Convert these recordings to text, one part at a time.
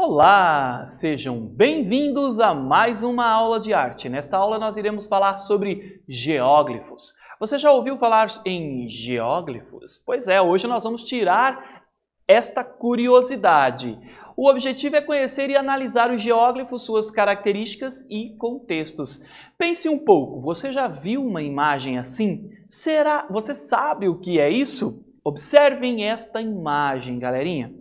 Olá, sejam bem-vindos a mais uma aula de arte. Nesta aula nós iremos falar sobre geóglifos. Você já ouviu falar em geóglifos? Pois é, hoje nós vamos tirar esta curiosidade. O objetivo é conhecer e analisar os geóglifos, suas características e contextos. Pense um pouco, você já viu uma imagem assim? Você sabe o que é isso? Observem esta imagem, galerinha.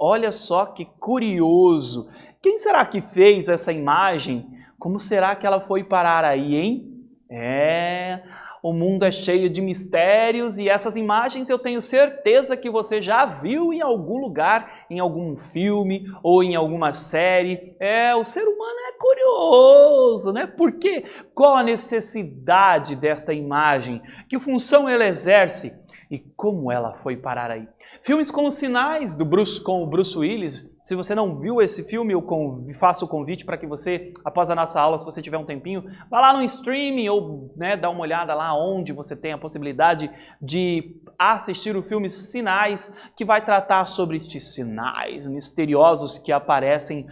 Olha só que curioso! Quem será que fez essa imagem? Como será que ela foi parar aí, hein? O mundo é cheio de mistérios e essas imagens eu tenho certeza que você já viu em algum lugar, em algum filme ou em alguma série. O ser humano é curioso, né? Por quê? Qual a necessidade desta imagem? Que função ela exerce? E como ela foi parar aí? Filmes como Sinais, com o Bruce Willis. Se você não viu esse filme, eu faço o convite para que você, após a nossa aula, se você tiver um tempinho, vá lá no streaming ou dá uma olhada lá onde você tem a possibilidade de assistir o filme Sinais, que vai tratar sobre estes sinais misteriosos que aparecem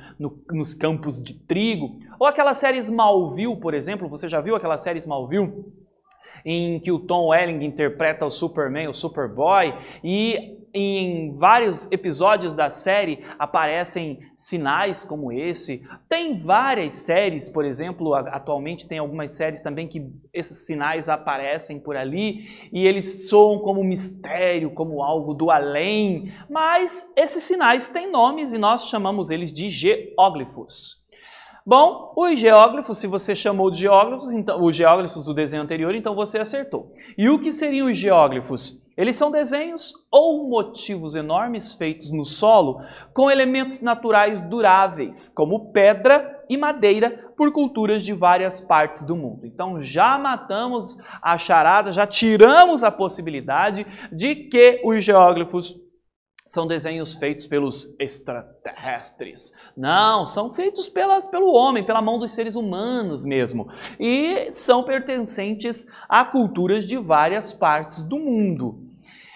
nos campos de trigo. Ou aquela série Smallville, por exemplo. Você já viu aquela série Smallville? Em que o Tom Welling interpreta o Superman, o Superboy, e em vários episódios da série aparecem sinais como esse. Tem várias séries, por exemplo, atualmente tem algumas séries também que esses sinais aparecem por ali e eles soam como mistério, como algo do além, mas esses sinais têm nomes e nós chamamos eles de geóglifos. Bom, os geóglifos, se você chamou de geóglifos, então, os geóglifos do desenho anterior, então você acertou. E o que seriam os geóglifos? Eles são desenhos ou motivos enormes feitos no solo com elementos naturais duráveis, como pedra e madeira, por culturas de várias partes do mundo. Então já matamos a charada, já tiramos a possibilidade de que os geóglifos são desenhos feitos pelos extraterrestres. Não, são feitos pelo homem, pela mão dos seres humanos mesmo. E são pertencentes a culturas de várias partes do mundo.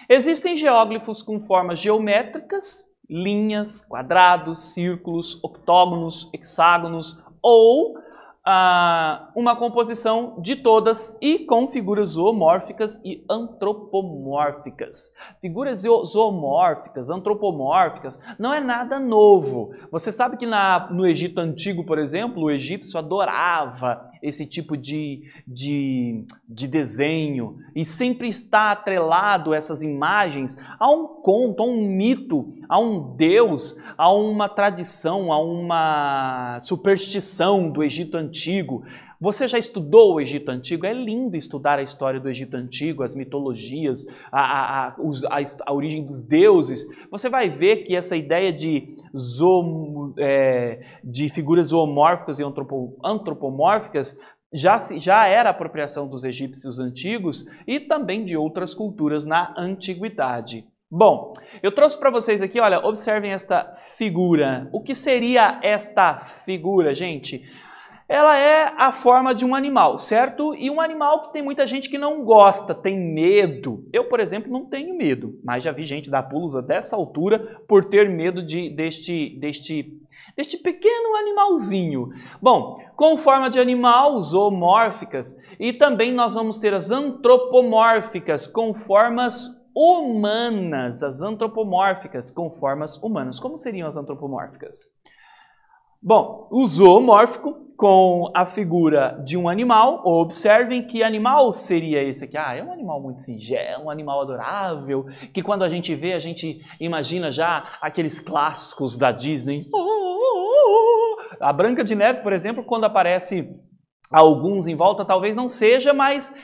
Existem geóglifos com formas geométricas, linhas, quadrados, círculos, octógonos, hexágonos ou uma composição de todas e com figuras zoomórficas e antropomórficas. Figuras zoomórficas, antropomórficas, não é nada novo. Você sabe que no Egito Antigo, por exemplo, o egípcio adorava esse tipo de desenho e sempre está atrelado essas imagens a um conto, a um mito, a um deus, a uma tradição, a uma superstição do Egito Antigo. Você já estudou o Egito Antigo? É lindo estudar a história do Egito Antigo, as mitologias, a origem dos deuses. Você vai ver que essa ideia de figuras zoomórficas e antropomórficas já era apropriação dos egípcios antigos e também de outras culturas na antiguidade. Bom, eu trouxe para vocês aqui, olha, observem esta figura. O que seria esta figura, gente? Ela é a forma de um animal, certo? E um animal que tem muita gente que não gosta, tem medo. Eu, por exemplo, não tenho medo, mas já vi gente dar pulos a dessa altura por ter medo deste pequeno animalzinho. Bom, com forma de animal, zoomórficas, e também nós vamos ter as antropomórficas, com formas humanas. As antropomórficas com formas humanas. Como seriam as antropomórficas? Bom, o zoomórfico com a figura de um animal. Observem que animal seria esse aqui. É um animal muito singelo, um animal adorável, que quando a gente vê, a gente imagina já aqueles clássicos da Disney. A Branca de Neve, por exemplo, quando aparece alguns em volta, talvez não seja, mas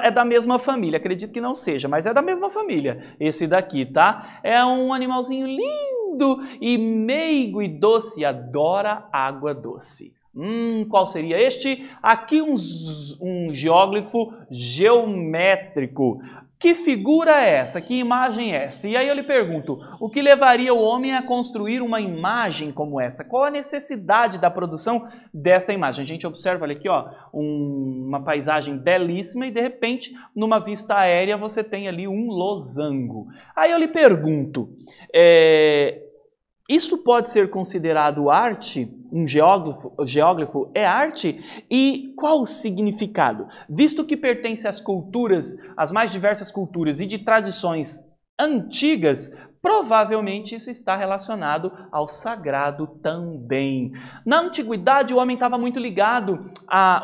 é da mesma família. Acredito que não seja, mas é da mesma família esse daqui, tá? É um animalzinho lindo e meigo e doce, adora água doce. Qual seria este? Aqui um geóglifo geométrico. Que figura é essa? Que imagem é essa? E aí eu lhe pergunto, o que levaria o homem a construir uma imagem como essa? Qual a necessidade da produção desta imagem? A gente observa, olha aqui, ó, uma paisagem belíssima e de repente, numa vista aérea, você tem ali um losango. Aí eu lhe pergunto, Isso pode ser considerado arte? Um geóglifo é arte? E qual o significado? Visto que pertence às culturas, às mais diversas culturas e de tradições antigas, provavelmente isso está relacionado ao sagrado também. Na antiguidade, o homem estava muito ligado,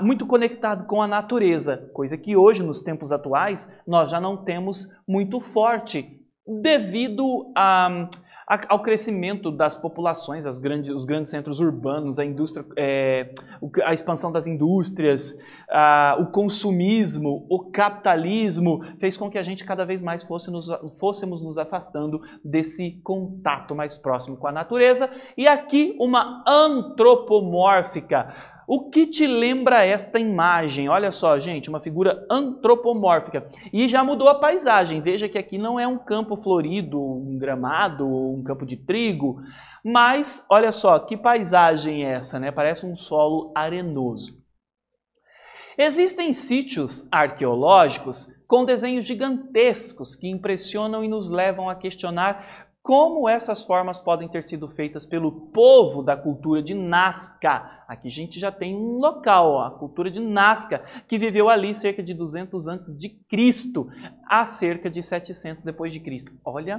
muito conectado com a natureza, coisa que hoje, nos tempos atuais, nós já não temos muito forte, devido ao crescimento das populações, os grandes centros urbanos, a expansão das indústrias, o consumismo, o capitalismo, fez com que a gente cada vez mais fôssemos nos afastando desse contato mais próximo com a natureza. E aqui uma antropomórfica. O que te lembra esta imagem? Olha só, gente, uma figura antropomórfica. E já mudou a paisagem. Veja que aqui não é um campo florido, um gramado, um campo de trigo. Mas, olha só, que paisagem é essa, né? Parece um solo arenoso. Existem sítios arqueológicos com desenhos gigantescos que impressionam e nos levam a questionar como essas formas podem ter sido feitas pelo povo da cultura de Nazca. Aqui a gente já tem um local, a cultura de Nazca, que viveu ali cerca de 200 antes de Cristo, a cerca de 700 depois de Cristo. Olha,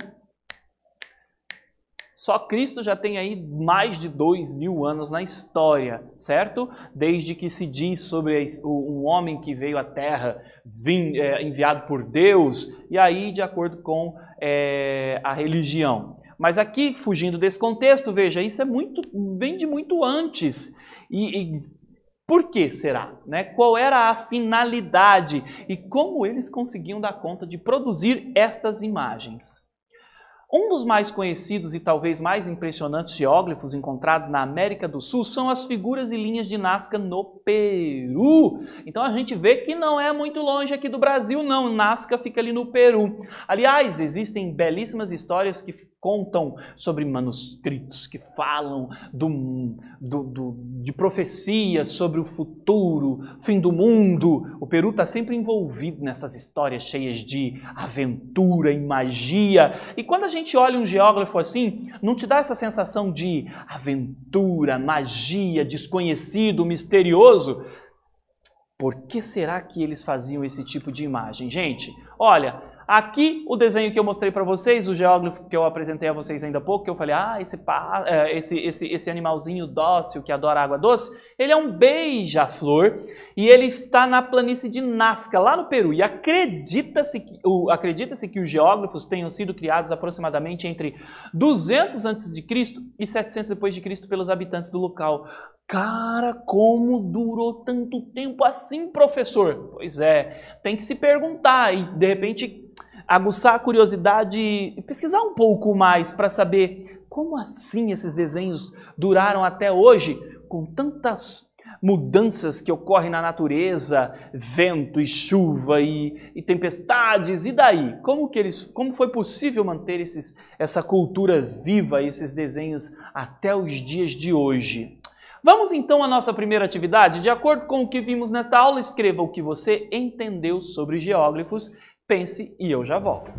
só Cristo já tem aí mais de 2000 anos na história, certo? Desde que se diz sobre um homem que veio à Terra, enviado por Deus, e aí de acordo com a religião. Mas aqui, fugindo desse contexto, veja, isso vem de muito antes. E por que será? Né? Qual era a finalidade? E como eles conseguiam dar conta de produzir estas imagens? Um dos mais conhecidos e talvez mais impressionantes geóglifos encontrados na América do Sul são as figuras e linhas de Nazca no Peru. Então a gente vê que não é muito longe aqui do Brasil, não. Nazca fica ali no Peru. Aliás, existem belíssimas histórias que contam sobre manuscritos, que falam de profecias sobre o futuro, fim do mundo. O Peru está sempre envolvido nessas histórias cheias de aventura e magia. E quando a gente olha um geógrafo assim, não te dá essa sensação de aventura, magia, desconhecido, misterioso? Por que será que eles faziam esse tipo de imagem? Gente, olha, aqui o desenho que eu mostrei para vocês, o geóglifo que eu apresentei a vocês ainda há pouco, que eu falei, esse animalzinho dócil que adora água doce, ele é um beija-flor e ele está na planície de Nazca, lá no Peru. E acredita-se que os geóglifos tenham sido criados aproximadamente entre 200 a.C. e 700 depois de Cristo pelos habitantes do local. Cara, como durou tanto tempo assim, professor? Pois é, tem que se perguntar e, de repente, aguçar a curiosidade e pesquisar um pouco mais para saber como assim esses desenhos duraram até hoje, com tantas mudanças que ocorrem na natureza, vento e chuva e tempestades, e daí? Como foi possível manter essa cultura viva, esses desenhos até os dias de hoje? Vamos então à nossa primeira atividade? De acordo com o que vimos nesta aula, escreva o que você entendeu sobre geóglifos, pense e eu já volto.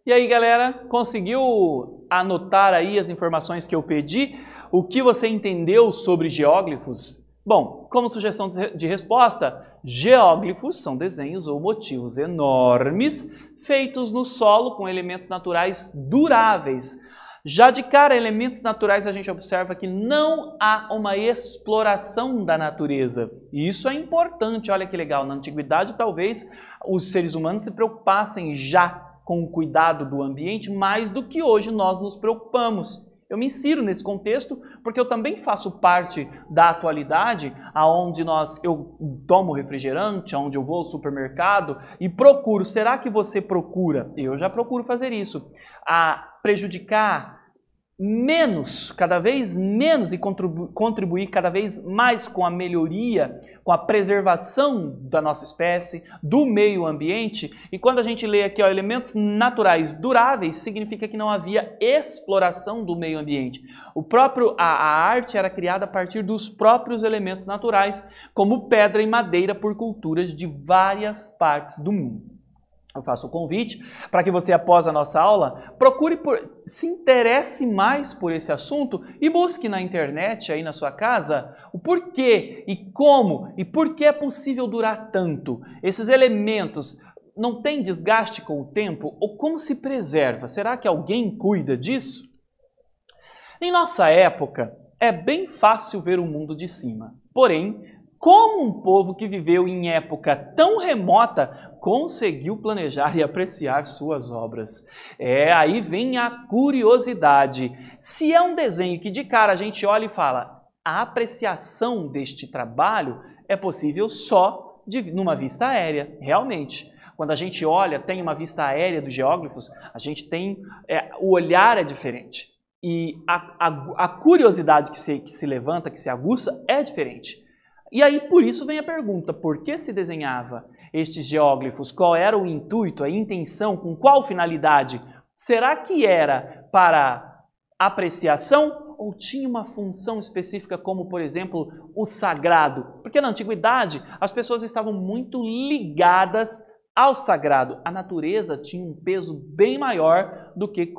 E aí, galera, conseguiu anotar aí as informações que eu pedi? O que você entendeu sobre geóglifos? Bom, como sugestão de resposta, geóglifos são desenhos ou motivos enormes feitos no solo com elementos naturais duráveis. Já de cara, elementos naturais a gente observa que não há uma exploração da natureza. E isso é importante, olha que legal. Na antiguidade, talvez os seres humanos se preocupassem já com o cuidado do ambiente mais do que hoje nós nos preocupamos. Eu me insiro nesse contexto porque eu também faço parte da atualidade, onde eu tomo refrigerante, onde eu vou ao supermercado e procuro. Será que você procura? Eu já procuro fazer isso. Prejudicar menos, cada vez menos, e contribuir cada vez mais com a melhoria, com a preservação da nossa espécie, do meio ambiente. E quando a gente lê aqui, ó, elementos naturais duráveis, significa que não havia exploração do meio ambiente. A arte era criada a partir dos próprios elementos naturais, como pedra e madeira, por culturas de várias partes do mundo. Eu faço o convite para que você, após a nossa aula, se interesse mais por esse assunto e busque na internet, aí na sua casa, o porquê e como e por que é possível durar tanto. Esses elementos não têm desgaste com o tempo? Ou como se preserva? Será que alguém cuida disso? Em nossa época, é bem fácil ver o mundo de cima. Porém, como um povo que viveu em época tão remota conseguiu planejar e apreciar suas obras? Aí vem a curiosidade. Se é um desenho que de cara a gente olha e fala, a apreciação deste trabalho é possível só numa vista aérea, realmente. Quando a gente olha, tem uma vista aérea dos geóglifos, a gente tem, o olhar é diferente. E a curiosidade que se levanta, que se aguça, é diferente. E aí, por isso, vem a pergunta, por que se desenhava estes geóglifos? Qual era o intuito, a intenção, com qual finalidade? Será que era para apreciação ou tinha uma função específica como, por exemplo, o sagrado? Porque na antiguidade, as pessoas estavam muito ligadas ao sagrado. A natureza tinha um peso bem maior do que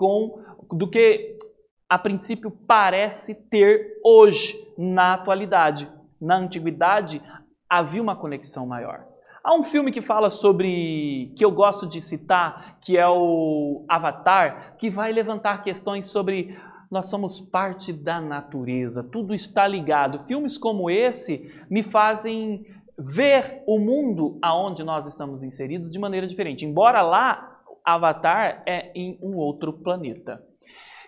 a princípio parece ter hoje, na atualidade. Na antiguidade, havia uma conexão maior. Há um filme que fala sobre, que eu gosto de citar, que é o Avatar, que vai levantar questões sobre nós somos parte da natureza, tudo está ligado. Filmes como esse me fazem ver o mundo aonde nós estamos inseridos de maneira diferente. Embora lá, Avatar é em um outro planeta.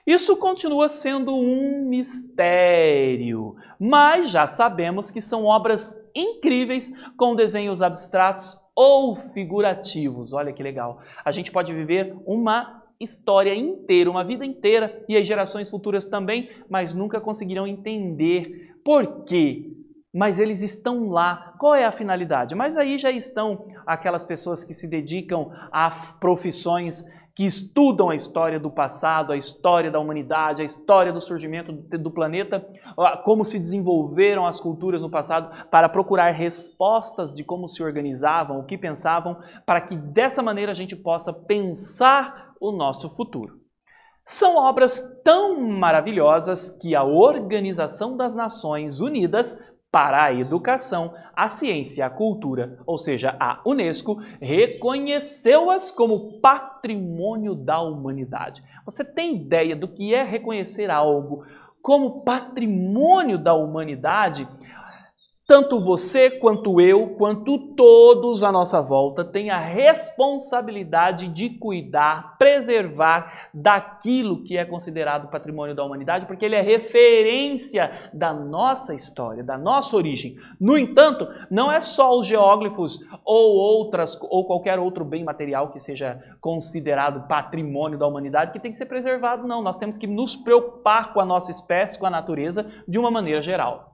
Isso continua sendo um mistério, mas já sabemos que são obras incríveis com desenhos abstratos ou figurativos. Olha que legal. A gente pode viver uma história inteira, uma vida inteira, e as gerações futuras também, mas nunca conseguirão entender por quê. Mas eles estão lá. Qual é a finalidade? Mas aí já estão aquelas pessoas que se dedicam a profissões que estudam a história do passado, a história da humanidade, a história do surgimento do planeta, como se desenvolveram as culturas no passado, para procurar respostas de como se organizavam, o que pensavam, para que dessa maneira a gente possa pensar o nosso futuro. São obras tão maravilhosas que a Organização das Nações Unidas para a Educação, a Ciência e a Cultura, ou seja, a Unesco, reconheceu-as como patrimônio da humanidade. Você tem ideia do que é reconhecer algo como patrimônio da humanidade? Tanto você, quanto eu, quanto todos à nossa volta têm a responsabilidade de cuidar, preservar daquilo que é considerado patrimônio da humanidade, porque ele é referência da nossa história, da nossa origem. No entanto, não é só os geóglifos ou qualquer outro bem material que seja considerado patrimônio da humanidade que tem que ser preservado, não. Nós temos que nos preocupar com a nossa espécie, com a natureza, de uma maneira geral.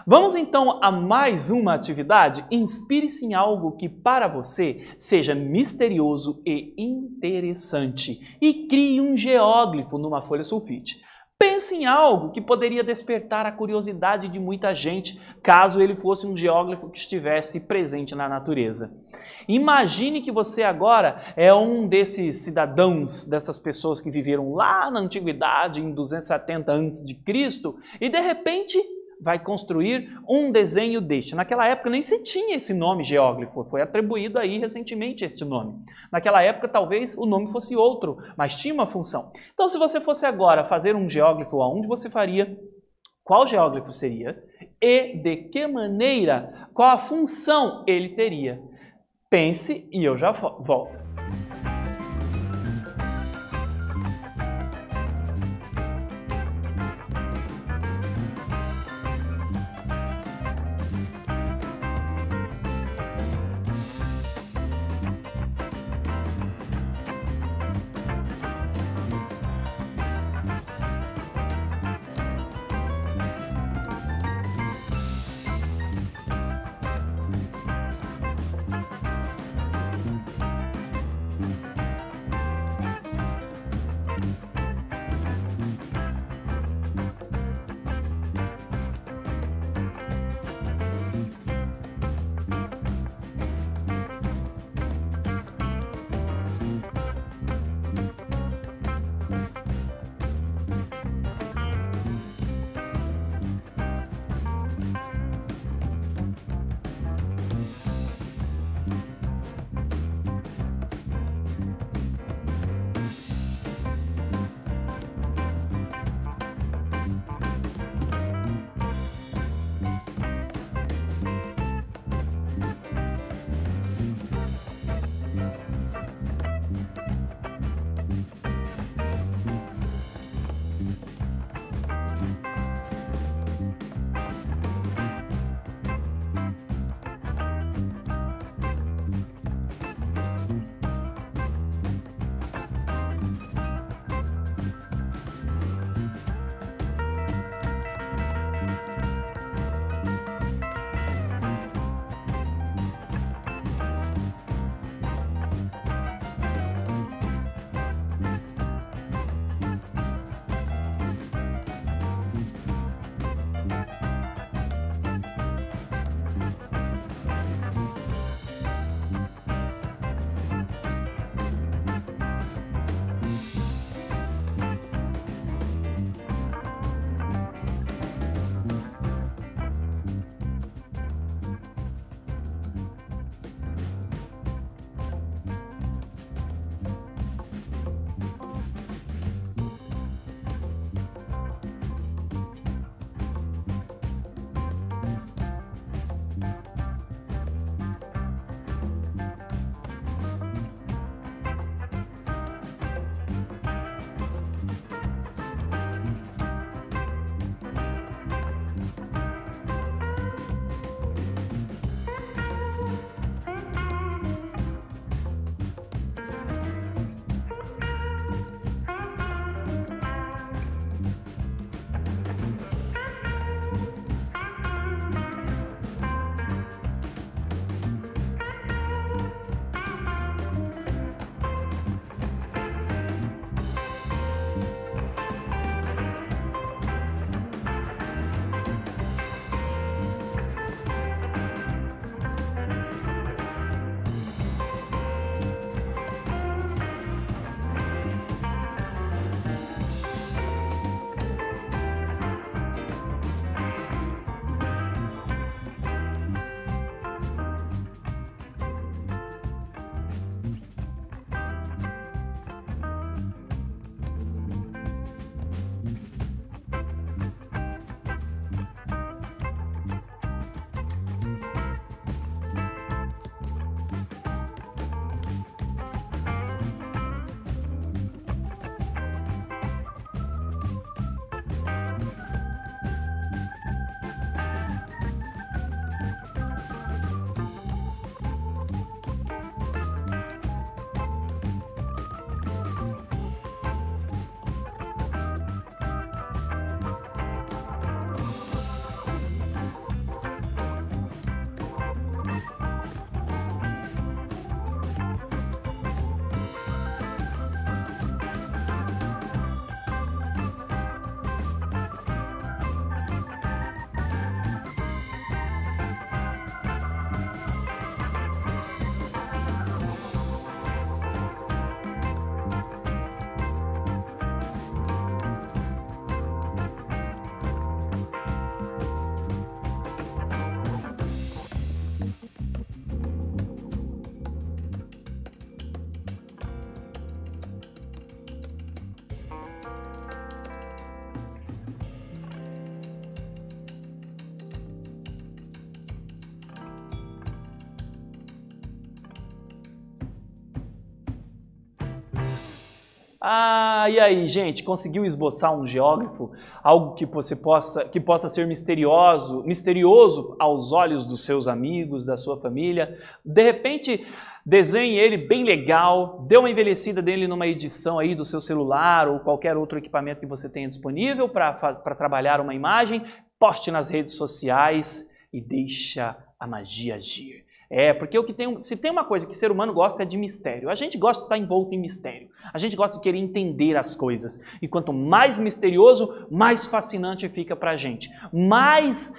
Vamos então a mais uma atividade? Inspire-se em algo que para você seja misterioso e interessante e crie um geóglifo numa folha sulfite. Pense em algo que poderia despertar a curiosidade de muita gente, caso ele fosse um geógrafo que estivesse presente na natureza. Imagine que você agora é um desses cidadãos, dessas pessoas que viveram lá na antiguidade, em 270 a.C., e de repente vai construir um desenho deste. Naquela época nem se tinha esse nome geógrafo, foi atribuído aí recentemente este nome. Naquela época talvez o nome fosse outro, mas tinha uma função. Então se você fosse agora fazer um geógrafo, aonde você faria? Qual geógrafo seria? E de que maneira? Qual a função ele teria? Pense e eu já volto. Ah, e aí, gente, conseguiu esboçar um geógrafo? Algo que possa ser misterioso aos olhos dos seus amigos, da sua família? De repente, desenhe ele bem legal, dê uma envelhecida dele numa edição aí do seu celular ou qualquer outro equipamento que você tenha disponível para trabalhar uma imagem, poste nas redes sociais e deixa a magia agir. Porque se tem uma coisa que o ser humano gosta é de mistério. A gente gosta de estar envolto em mistério. A gente gosta de querer entender as coisas. E quanto mais misterioso, mais fascinante fica pra gente. Mais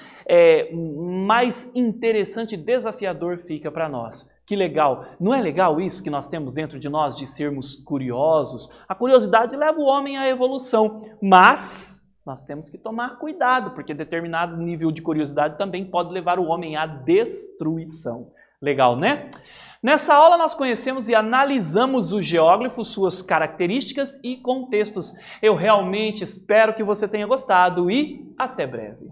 interessante e desafiador fica para nós. Que legal! Não é legal isso que nós temos dentro de nós de sermos curiosos? A curiosidade leva o homem à evolução, mas nós temos que tomar cuidado, porque determinado nível de curiosidade também pode levar o homem à destruição. Legal, né? Nessa aula nós conhecemos e analisamos o geóglifo, suas características e contextos. Eu realmente espero que você tenha gostado e até breve.